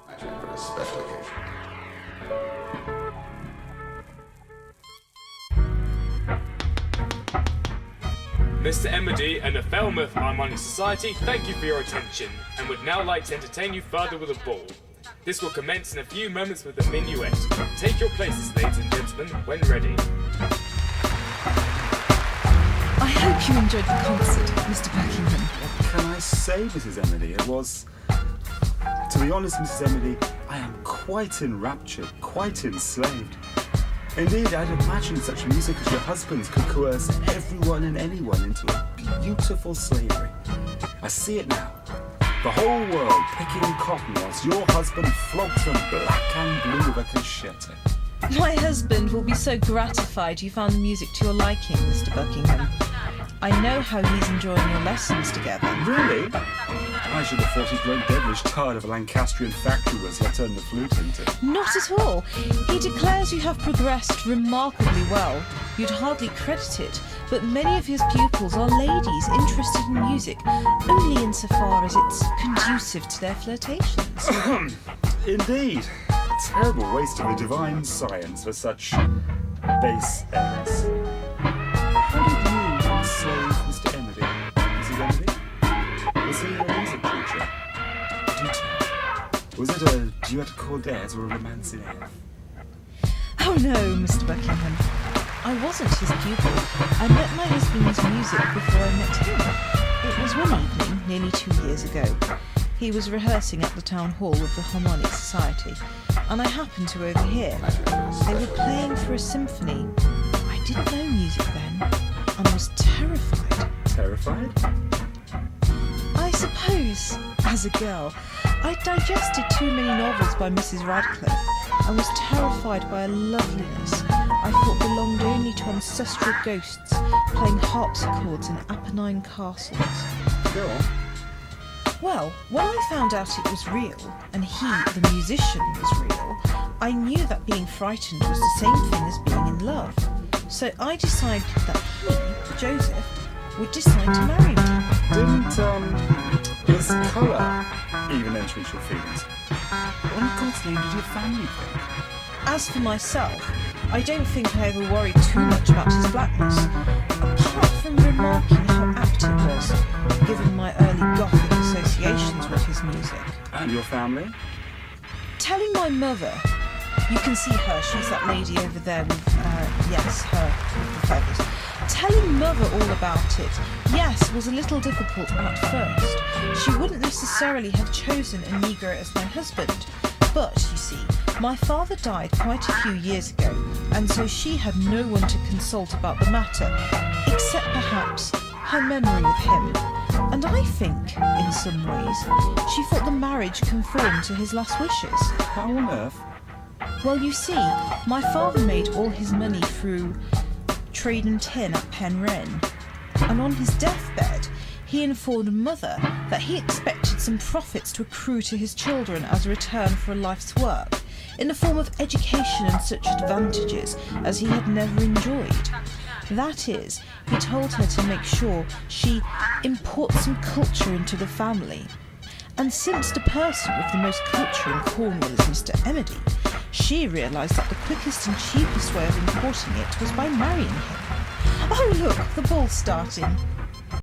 Actually, for a special occasion. Mr. Emody and the Falmouth Harmonic Society thank you for your attention and would now like to entertain you further with a ball. This will commence in a few moments with the minuet. Take your places, ladies and gentlemen, when ready. I hope you enjoyed the concert, Mr. Buckingham. What can I say, Mrs. Emily? It was... To be honest, Mrs. Emily, I am quite enraptured, quite enslaved. Indeed, I'd imagined such music as your husband's could coerce everyone and anyone into a beautiful slavery. I see it now. The whole world picking cotton whilst your husband flogs them black and blue with a concerto. My husband will be so gratified you found the music to your liking, Mr. Buckingham. I know how he's enjoying your lessons together. Really? I should have thought he'd grown devilish tired of a Lancastrian factory whiz I turned the flute into. Not at all. He declares you have progressed remarkably well. You'd hardly credit it, but many of his pupils are ladies interested in music only insofar as it's conducive to their flirtations. Indeed. A terrible waste of a divine science for such base airs. How did you enslave Mr. Emody, Mrs. Emody? Was he a music teacher? Do tell. Was it a duet cordet or a romance in F? Oh no, Mr. Buckingham. I wasn't his pupil. I met my husband's music before I met him. It was one evening, nearly 2 years ago. He was rehearsing at the town hall of the Harmonic Society, and I happened to overhear. They were playing for a symphony. I didn't know music then, and was terrified. Terrified? I suppose, as a girl, I digested too many novels by Mrs. Radcliffe, and was terrified by a loveliness I thought belonged only to ancestral ghosts playing harpsichords in Apennine castles. Go on. Well, when I found out it was real, and he, the musician, was real, I knew that being frightened was the same thing as being in love. So I decided that he, Joseph, would decide to marry me. Didn't, his colour even enter into your feelings? What in God's name did your family think? As for myself, I don't think I ever worried too much about his blackness, apart from remarking how apt it was, given my early Gothic associations with his music. And your family? Telling my mother, you can see her, she's that lady over there with, yes, her with the feathers. Telling Mother all about it, yes, was a little difficult at first. She wouldn't necessarily have chosen a Negro as my husband, but, you see, my father died quite a few years ago, and so she had no one to consult about the matter, except perhaps her memory of him. And I think, in some ways, she thought the marriage conformed to his last wishes. How on earth? Well, you see, my father made all his money through trade in tin at Penryn, and on his deathbed he informed Mother that he expected some profits to accrue to his children as a return for a life's work, in the form of education and such advantages as he had never enjoyed. That is, he told her to make sure she imports some culture into the family. And since the person with the most culture in Cornwall is Mr. Emody, she realised that the quickest and cheapest way of importing it was by marrying him. Oh look, the ball's starting.